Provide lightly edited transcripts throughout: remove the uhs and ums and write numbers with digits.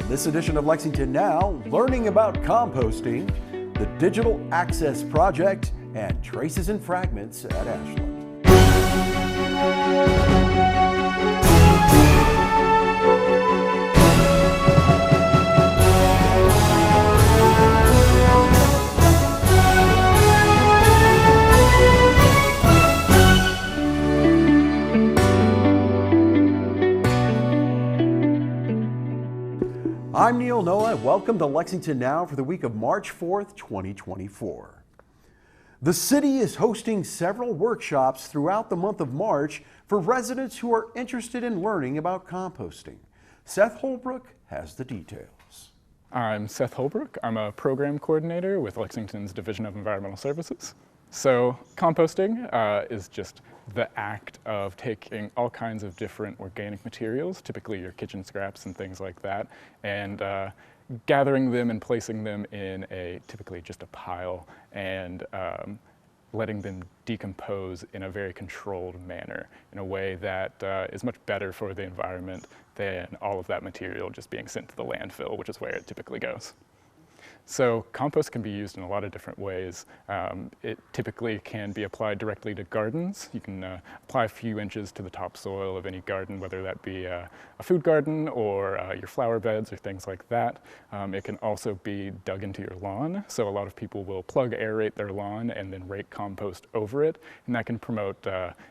This edition of Lexington Now, learning about composting, the Digital Access Project, and traces and fragments at Ashland. I'm Neil Noah. Welcome to Lexington Now for the week of March 4th, 2024. The city is hosting several workshops throughout the month of March for residents who are interested in learning about composting. Seth Holbrook has the details. I'm Seth Holbrook. I'm a program coordinator with Lexington's Division of Environmental Services. So composting is just the act of taking all kinds of different organic materials, typically your kitchen scraps and things like that, and gathering them and placing them in typically just a pile and letting them decompose in a very controlled manner in a way that is much better for the environment than all of that material just being sent to the landfill, which is where it typically goes. So compost can be used in a lot of different ways. It typically can be applied directly to gardens. You can apply a few inches to the topsoil of any garden, whether that be a food garden or your flower beds or things like that. It can also be dug into your lawn. So a lot of people will plug aerate their lawn and then rake compost over it. And that can promote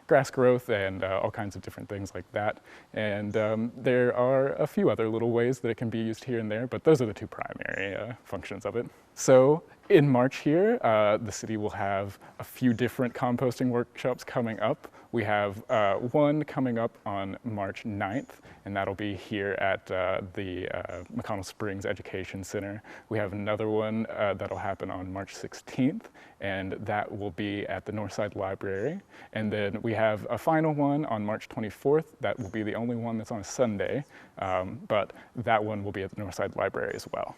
grass growth and all kinds of different things like that. And there are a few other little ways that it can be used here and there, but those are the two primary functions of it. So in March here, the city will have a few different composting workshops coming up. We have one coming up on March 9th, and that'll be here at the McConnell Springs Education Center. We have another one that'll happen on March 16th, and that will be at the Northside Library. And then we have a final one on March 24th. That will be the only one that's on a Sunday, but that one will be at the Northside Library as well.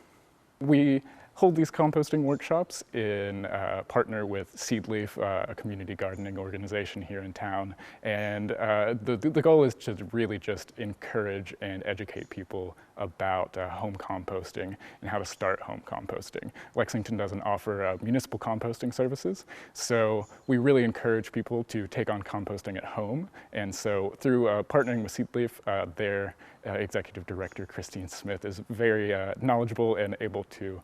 We hold these composting workshops in partner with Seedleaf, a community gardening organization here in town. And the goal is to really just encourage and educate people about home composting and how to start home composting. Lexington doesn't offer municipal composting services, so we really encourage people to take on composting at home. And so through partnering with Seedleaf, their executive director, Christine Smith, is very knowledgeable and able to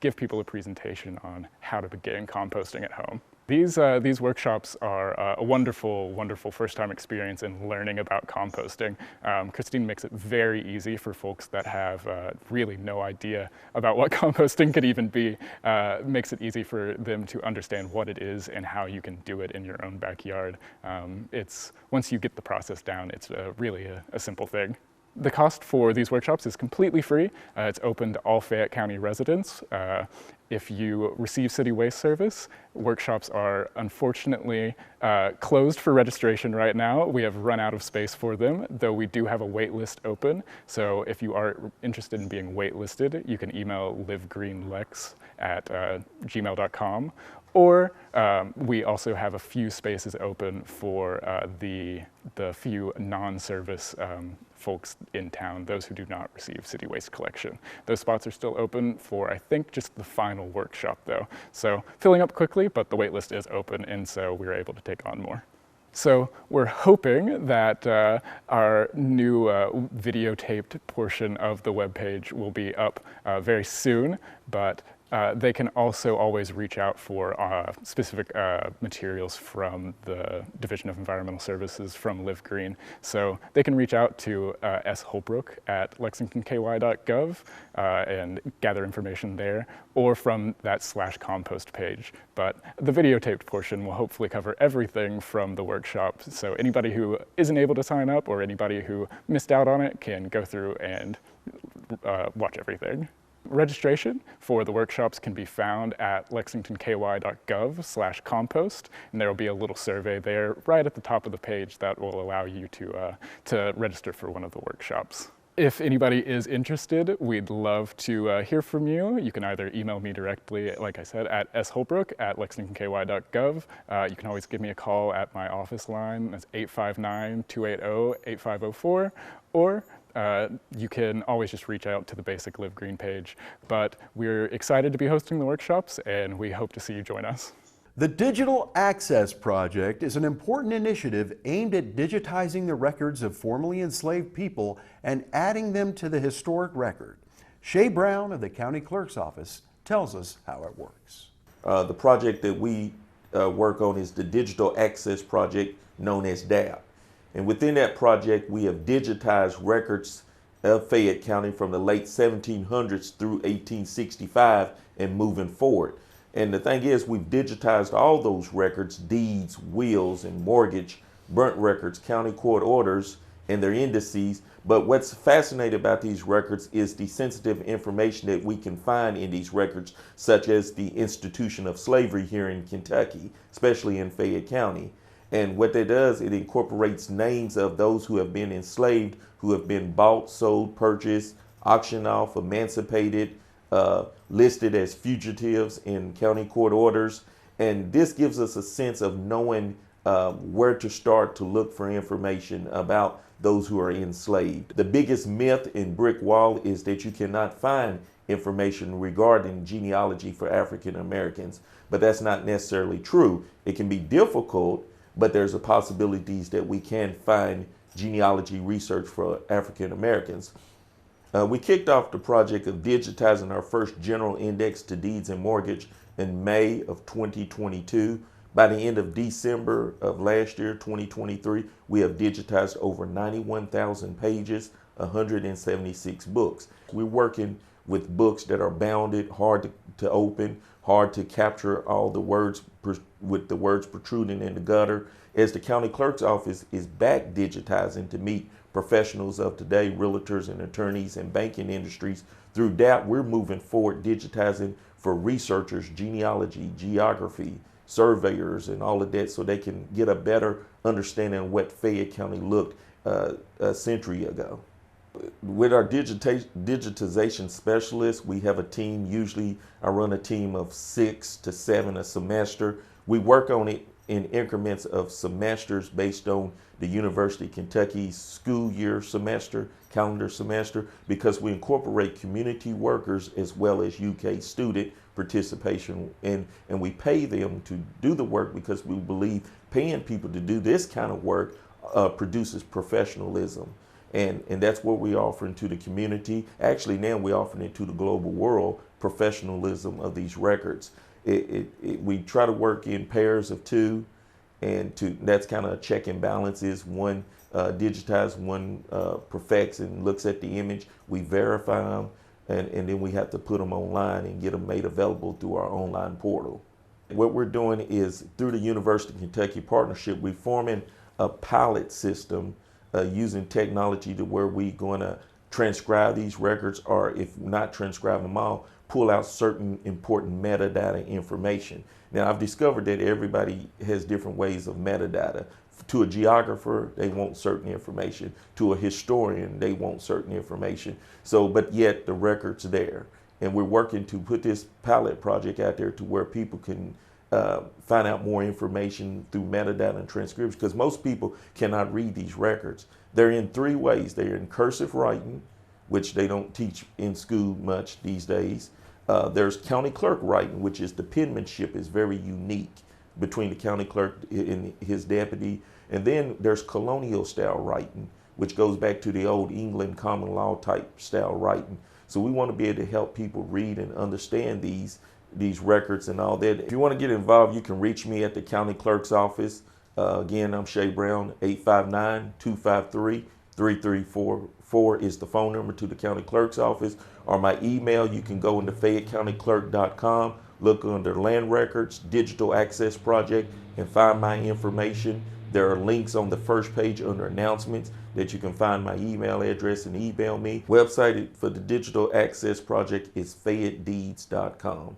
give people a presentation on how to begin composting at home. These workshops are a wonderful, wonderful first-time experience in learning about composting. Christine makes it very easy for folks that have really no idea about what composting could even be. Makes it easy for them to understand what it is and how you can do it in your own backyard. Once you get the process down, it's really a simple thing. The cost for these workshops is completely free. It's open to all Fayette County residents. If you receive city waste service, workshops are unfortunately closed for registration right now. We have run out of space for them, though we do have a wait list open. So if you are interested in being waitlisted, you can email livegreenlex@gmail.com. Or we also have a few spaces open for the few non-service folks in town, those who do not receive city waste collection. Those spots are still open for, I think, just the final workshop though. So filling up quickly, but the wait list is open, and so we're able to take on more. So we're hoping that our new videotaped portion of the webpage will be up very soon, but they can also always reach out for specific materials from the Division of Environmental Services from Live Green. So they can reach out to S. Holbrook at lexingtonky.gov and gather information there, or from that /compost page. But the videotaped portion will hopefully cover everything from the workshop. So anybody who isn't able to sign up or anybody who missed out on it can go through and watch everything. Registration for the workshops can be found at lexingtonky.gov/compost, and there will be a little survey there right at the top of the page that will allow you to register for one of the workshops. If anybody is interested, we'd love to hear from you. You can either email me directly, like I said, at sholbrook@lexingtonky.gov. You can always give me a call at my office line. That's 859-280-8504. Or you can always just reach out to the basic Live Green page. But we're excited to be hosting the workshops, and we hope to see you join us. The Digital Access Project is an important initiative aimed at digitizing the records of formerly enslaved people and adding them to the historic record. Shay Brown of the County Clerk's Office tells us how it works. The project that we work on is the Digital Access Project, known as DAP. And within that project, we have digitized records of Fayette County from the late 1700s through 1865 and moving forward. And the thing is, we've digitized all those records, deeds, wills, and mortgage, burnt records, county court orders, and their indices. But what's fascinating about these records is the sensitive information that we can find in these records, such as the institution of slavery here in Kentucky, especially in Fayette County. And what that does, it incorporates names of those who have been enslaved, who have been bought, sold, purchased, auctioned off, emancipated, listed as fugitives in county court orders. And this gives us a sense of knowing where to start to look for information about those who are enslaved. The biggest myth in brick wall is that you cannot find information regarding genealogy for African Americans, but that's not necessarily true. It can be difficult, but there's a possibilities that we can find genealogy research for African Americans. We kicked off the project of digitizing our first general index to deeds and mortgage in May of 2022. By the end of December of last year, 2023, we have digitized over 91,000 pages, 176 books. We're working with books that are bounded, hard to open, hard to capture all the words with the words protruding in the gutter. As the county clerk's office is back digitizing to meet professionals of today, realtors and attorneys and banking industries, through that we're moving forward digitizing for researchers, genealogy, geography, surveyors, and all of that, so they can get a better understanding of what Fayette County looked a century ago. With our digitization specialists, we have a team. Usually I run a team of 6 to 7 a semester. We work on it in increments of semesters based on the University of Kentucky's school year semester, calendar semester, because we incorporate community workers as well as UK student participation, and we pay them to do the work because we believe paying people to do this kind of work produces professionalism. And that's what we're offering to the community. Actually, now we're offering it to the global world, professionalism of these records. We try to work in pairs of 2, and that's kind of check and balances. One digitizes, one perfects and looks at the image. We verify them, and then we have to put them online and get them made available through our online portal. What we're doing is, through the University of Kentucky partnership, we're forming a pilot system using technology to where we're going to transcribe these records, or if not transcribe them all, pull out certain important metadata information. Now, I've discovered that everybody has different ways of metadata. To a geographer, they want certain information. To a historian, they want certain information. So, but yet the record's there. And we're working to put this pilot project out there to where people can find out more information through metadata and transcription, because most people cannot read these records. They're in 3 ways. They're in cursive writing, which they don't teach in school much these days. There's county clerk writing, which is the penmanship is very unique between the county clerk and his deputy. And then there's colonial style writing, which goes back to the old England common law type style writing. So we want to be able to help people read and understand these records and all that. If you want to get involved, you can reach me at the county clerk's office. Again, I'm Shay Brown. 859-253-3344 is the phone number to the county clerk's office. Or my email, you can go into FayetteCountyClerk.com, look under Land Records, Digital Access Project, and find my information. There are links on the first page under announcements that you can find my email address and email me. Website for the Digital Access Project is FayetteDeeds.com.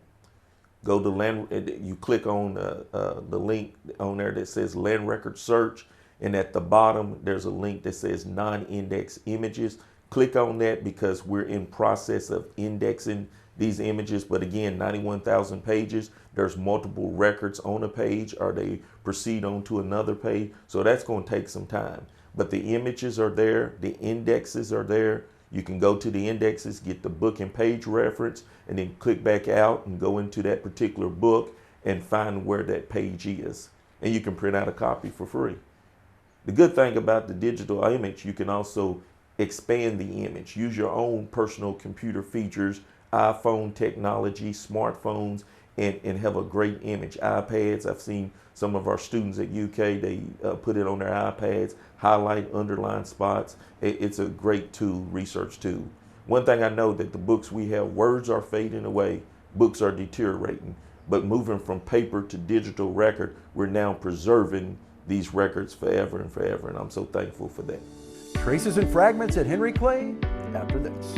Go to land, you click on the link on there that says Land Record Search, and at the bottom there's a link that says non-index images. Click on that because we're in process of indexing these images, but again, 91,000 pages, there's multiple records on a page, or they proceed on to another page, so that's going to take some time. but the images are there, the indexes are there. You can go to the indexes, get the book and page reference, and then click back out and go into that particular book and find where that page is. And you can print out a copy for free. The good thing about the digital image, you can also expand the image, use your own personal computer features, iPhone technology, smartphones, and have a great image. iPads, I've seen some of our students at UK, they put it on their iPads, highlight, underline spots. It's a great tool, research tool. One thing I know that the books we have, words are fading away, books are deteriorating, but moving from paper to digital record, we're now preserving these records forever and forever, and I'm so thankful for that. Traces and Fragments at Henry Clay after this.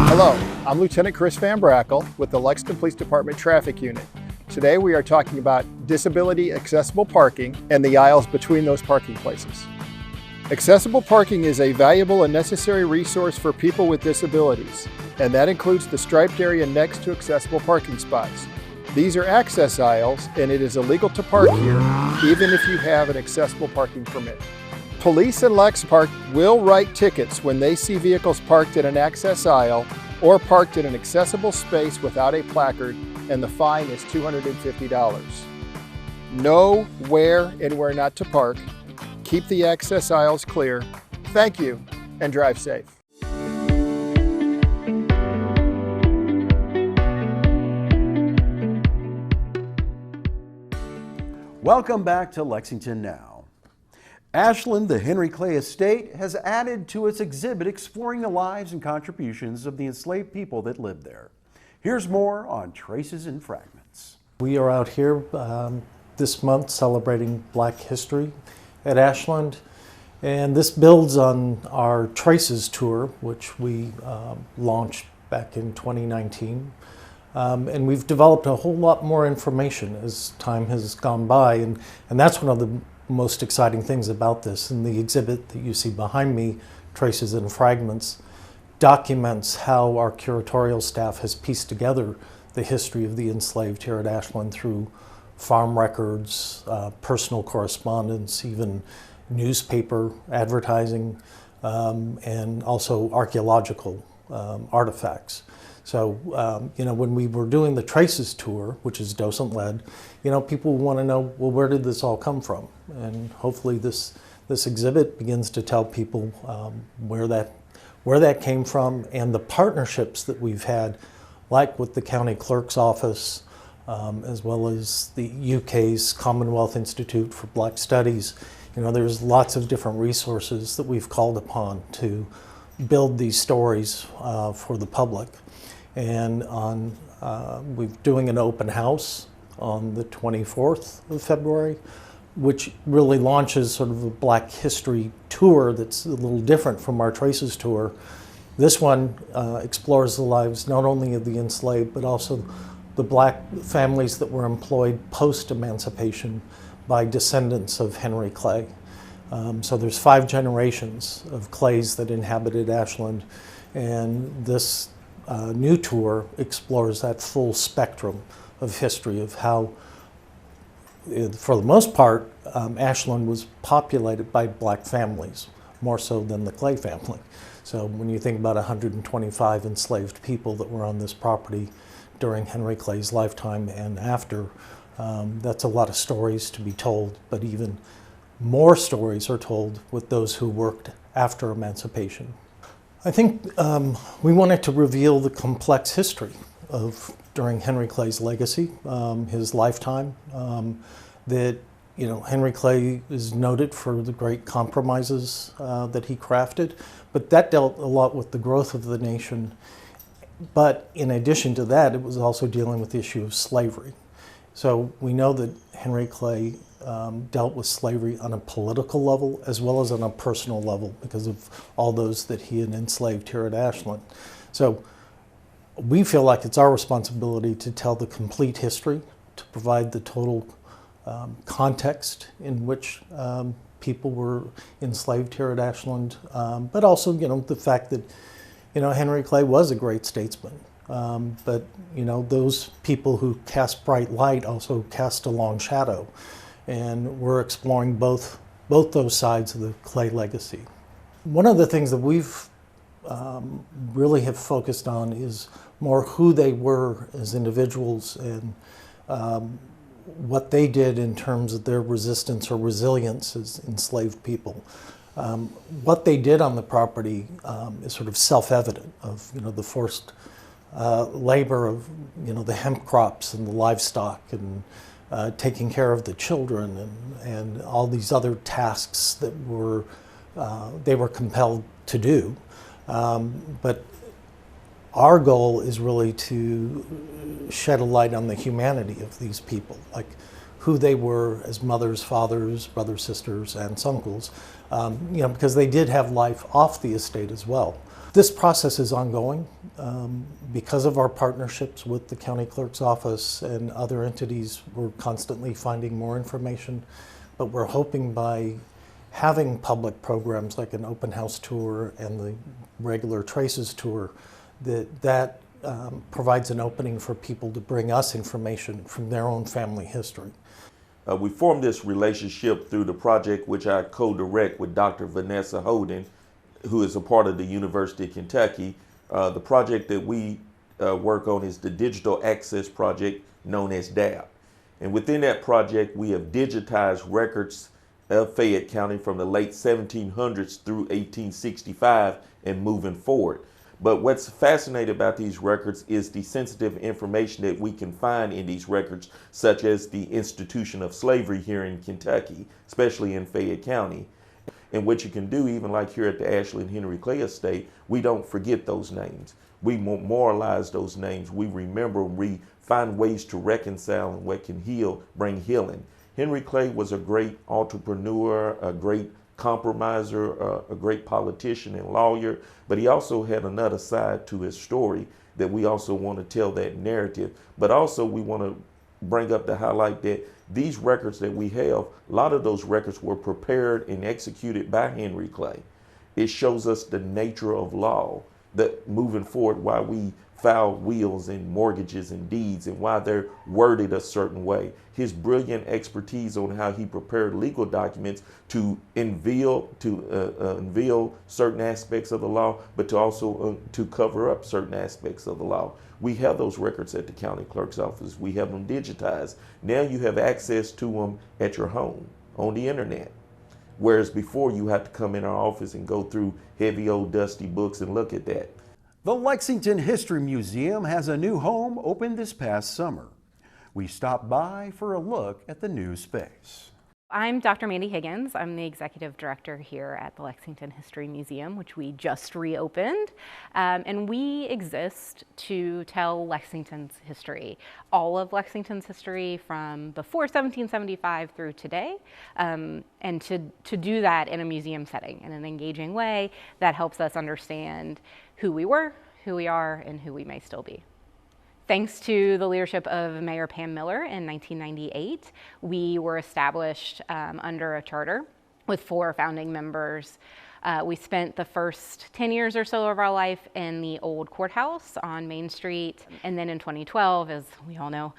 Hello, I'm Lieutenant Chris Van Brackle with the Lexington Police Department Traffic Unit. Today we are talking about disability accessible parking and the aisles between those parking places. Accessible parking is a valuable and necessary resource for people with disabilities, and that includes the striped area next to accessible parking spots. These are access aisles, and it is illegal to park here even if you have an accessible parking permit. Police and Lex Park will write tickets when they see vehicles parked in an access aisle or parked in an accessible space without a placard, and the fine is $250. Know where and where not to park. Keep the access aisles clear. Thank you, and drive safe. Welcome back to Lexington Now. Ashland, the Henry Clay Estate, has added to its exhibit exploring the lives and contributions of the enslaved people that lived there. Here's more on Traces and Fragments. We are out here this month celebrating Black History at Ashland, and this builds on our Traces tour, which we launched back in 2019. And we've developed a whole lot more information as time has gone by, and that's one of the most exciting things about this. And the exhibit that you see behind me, Traces and Fragments, documents how our curatorial staff has pieced together the history of the enslaved here at Ashland through farm records, personal correspondence, even newspaper advertising, and also archaeological artifacts. So, when we were doing the Traces tour, which is docent-led, people want to know, well, where did this all come from? And hopefully this exhibit begins to tell people where that came from, and the partnerships that we've had, like with the County Clerk's Office, as well as the UK's Commonwealth Institute for Black Studies. There's lots of different resources that we've called upon to build these stories for the public. And we're doing an open house on the 24th of February, which really launches sort of a Black History tour that's a little different from our Traces tour. This one explores the lives not only of the enslaved, but also the Black families that were employed post-emancipation by descendants of Henry Clay. So there's 5 generations of Clays that inhabited Ashland, and this new tour explores that full spectrum of history of how, for the most part, Ashland was populated by Black families, more so than the Clay family. So when you think about 125 enslaved people that were on this property during Henry Clay's lifetime and after, that's a lot of stories to be told, but even more stories are told with those who worked after emancipation. I think we wanted to reveal the complex history of during Henry Clay's legacy, his lifetime. That Henry Clay is noted for the great compromises that he crafted, but that dealt a lot with the growth of the nation. But in addition to that, it was also dealing with the issue of slavery. So we know that Henry Clay dealt with slavery on a political level as well as on a personal level because of all those that he had enslaved here at Ashland. So we feel like it's our responsibility to tell the complete history, to provide the total context in which people were enslaved here at Ashland, but also, the fact that, Henry Clay was a great statesman. But, those people who cast bright light also cast a long shadow. And we're exploring both those sides of the Clay legacy. One of the things that we've really have focused on is more who they were as individuals and what they did in terms of their resistance or resilience as enslaved people. What they did on the property is sort of self-evident of the forced labor of the hemp crops and the livestock and taking care of the children and all these other tasks that they were compelled to do. But our goal is really to shed a light on the humanity of these people, like who they were as mothers, fathers, brothers, sisters, aunts, uncles, because they did have life off the estate as well. This process is ongoing because of our partnerships with the county clerk's office and other entities. We're constantly finding more information, but we're hoping by having public programs like an open house tour and the regular Traces tour that provides an opening for people to bring us information from their own family history. We formed this relationship through the project which I co-direct with Dr. Vanessa Holden, who is a part of the University of Kentucky. The project that we work on is the Digital Access Project known as DAP. And within that project, we have digitized records of Fayette County from the late 1700s through 1865 and moving forward. But what's fascinating about these records is the sensitive information that we can find in these records, such as the institution of slavery here in Kentucky, especially in Fayette County. And what you can do, even like here at the Ashland Henry Clay Estate, we don't forget those names. We memorialize those names. We remember, we find ways to reconcile and what can heal, bring healing. Henry Clay was a great entrepreneur, a great compromiser, a great politician and lawyer, but he also had another side to his story that we also want to tell that narrative. But also we want to bring up the highlight that these records that we have, a lot of those records were prepared and executed by Henry Clay. It shows us the nature of law, that moving forward, why we file wills and mortgages and deeds and why they're worded a certain way. His brilliant expertise on how he prepared legal documents to unveil certain aspects of the law, but to also to cover up certain aspects of the law. We have those records at the county clerk's office. We have them digitized. Now you have access to them at your home on the internet. Whereas before you had to come in our office and go through heavy old dusty books and look at that. The Lexington History Museum has a new home opened this past summer. We stopped by for a look at the new space. I'm Dr. Mandy Higgins. I'm the executive director here at the Lexington History Museum, which we just reopened. And we exist to tell Lexington's history, all of Lexington's history from before 1775 through today, and to do that in a museum setting in an engaging way that helps us understand who we were, who we are, and who we may still be. Thanks to the leadership of Mayor Pam Miller in 1998, we were established under a charter with 4 founding members. We spent the first 10 years or so of our life in the old courthouse on Main Street. And then in 2012, as we all know,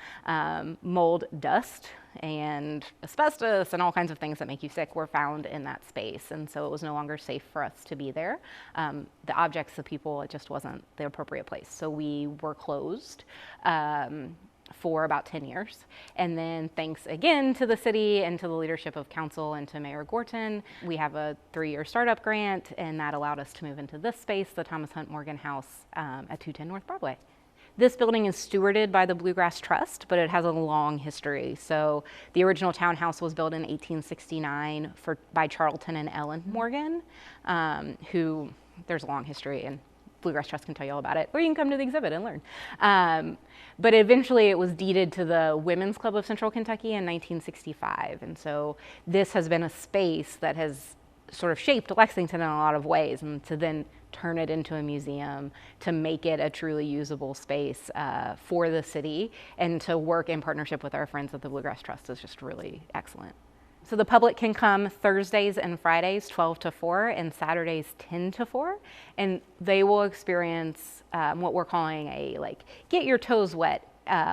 mold, dust, and asbestos and all kinds of things that make you sick were found in that space. And so it was no longer safe for us to be there. The objects, the people, it just wasn't the appropriate place. So we were closed for about 10 years. And then thanks again to the city and to the leadership of council and to Mayor Gorton, we have a 3-year startup grant, and that allowed us to move into this space, the Thomas Hunt Morgan House at 210 North Broadway. This building is stewarded by the Bluegrass Trust, but it has a long history. So the original townhouse was built in 1869 by Charlton and Ellen Morgan, who there's a long history, and Bluegrass Trust can tell you all about it, or you can come to the exhibit and learn. But eventually it was deeded to the Women's Club of Central Kentucky in 1965. And so this has been a space that has sort of shaped Lexington in a lot of ways, and to then turn it into a museum, to make it a truly usable space for the city, and to work in partnership with our friends at the Bluegrass Trust is just really excellent. So the public can come Thursdays and Fridays 12 to 4 and Saturdays 10 to 4, and they will experience what we're calling a get your toes wet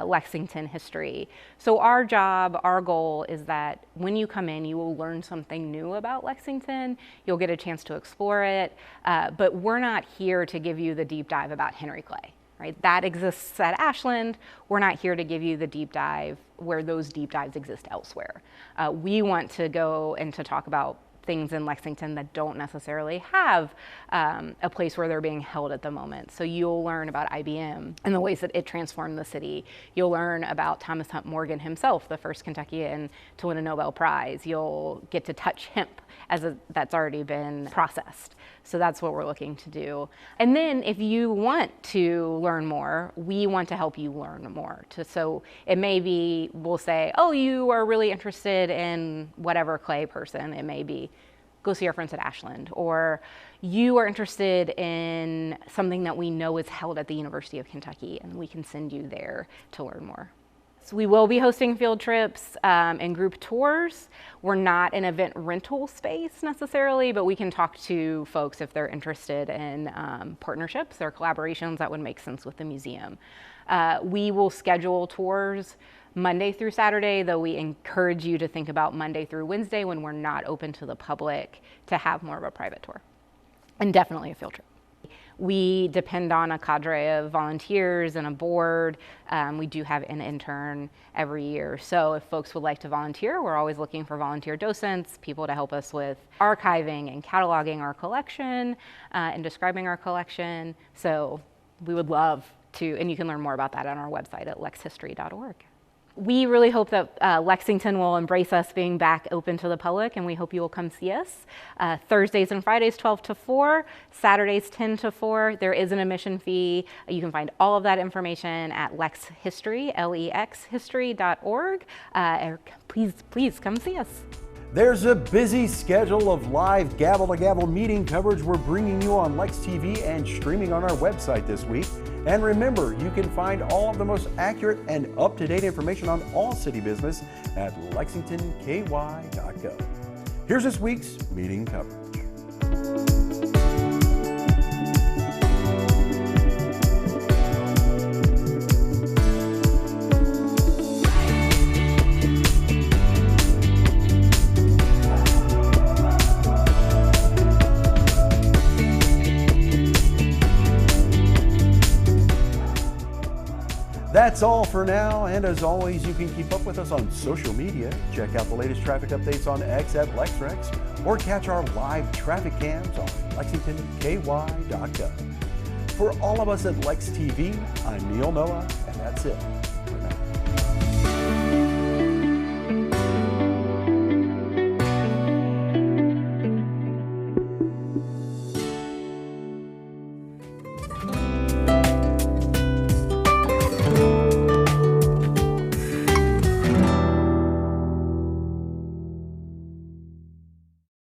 Lexington history. So our job, our goal is that when you come in, you will learn something new about Lexington. You'll get a chance to explore it, but we're not here to give you the deep dive about Henry Clay. Right? That exists at Ashland. We're not here to give you the deep dive where those deep dives exist elsewhere. We want to go and to talk about things in Lexington that don't necessarily have a place where they're being held at the moment. So you'll learn about IBM and the ways that it transformed the city. You'll learn about Thomas Hunt Morgan himself, the first Kentuckian to win a Nobel Prize. You'll get to touch hemp that's already been processed. So that's what we're looking to do. And then if you want to learn more, we want to help you learn more. So it may be, we'll say, oh, you are really interested in whatever clay person. It may be, go see our friends at Ashland. Or you are interested in something that we know is held at the University of Kentucky, and we can send you there to learn more. So we will be hosting field trips and group tours. We're not an event rental space necessarily, but we can talk to folks if they're interested in partnerships or collaborations that would make sense with the museum. We will schedule tours Monday through Saturday, though we encourage you to think about Monday through Wednesday when we're not open to the public to have more of a private tour, and definitely a field trip. We depend on a cadre of volunteers and a board. We do have an intern every year. So if folks would like to volunteer, we're always looking for volunteer docents, people to help us with archiving and cataloging our collection and describing our collection. So we would love to, and you can learn more about that on our website at lexhistory.org. We really hope that Lexington will embrace us being back open to the public, and we hope you will come see us. Thursdays and Fridays 12 to 4, Saturdays 10 to 4. There is an admission fee. You can find all of that information at lexhistory, lexhistory.org. Please come see us. There's a busy schedule of live gavel-to-gavel meeting coverage we're bringing you on Lex TV and streaming on our website this week. And remember, you can find all of the most accurate and up-to-date information on all city business at lexingtonky.gov. Here's this week's meeting coverage. That's all for now, and as always, you can keep up with us on social media. Check out the latest traffic updates on X at LexRex, or catch our live traffic cams on lexingtonky.gov. For all of us at Lex TV, I'm Neil Noah, and that's it.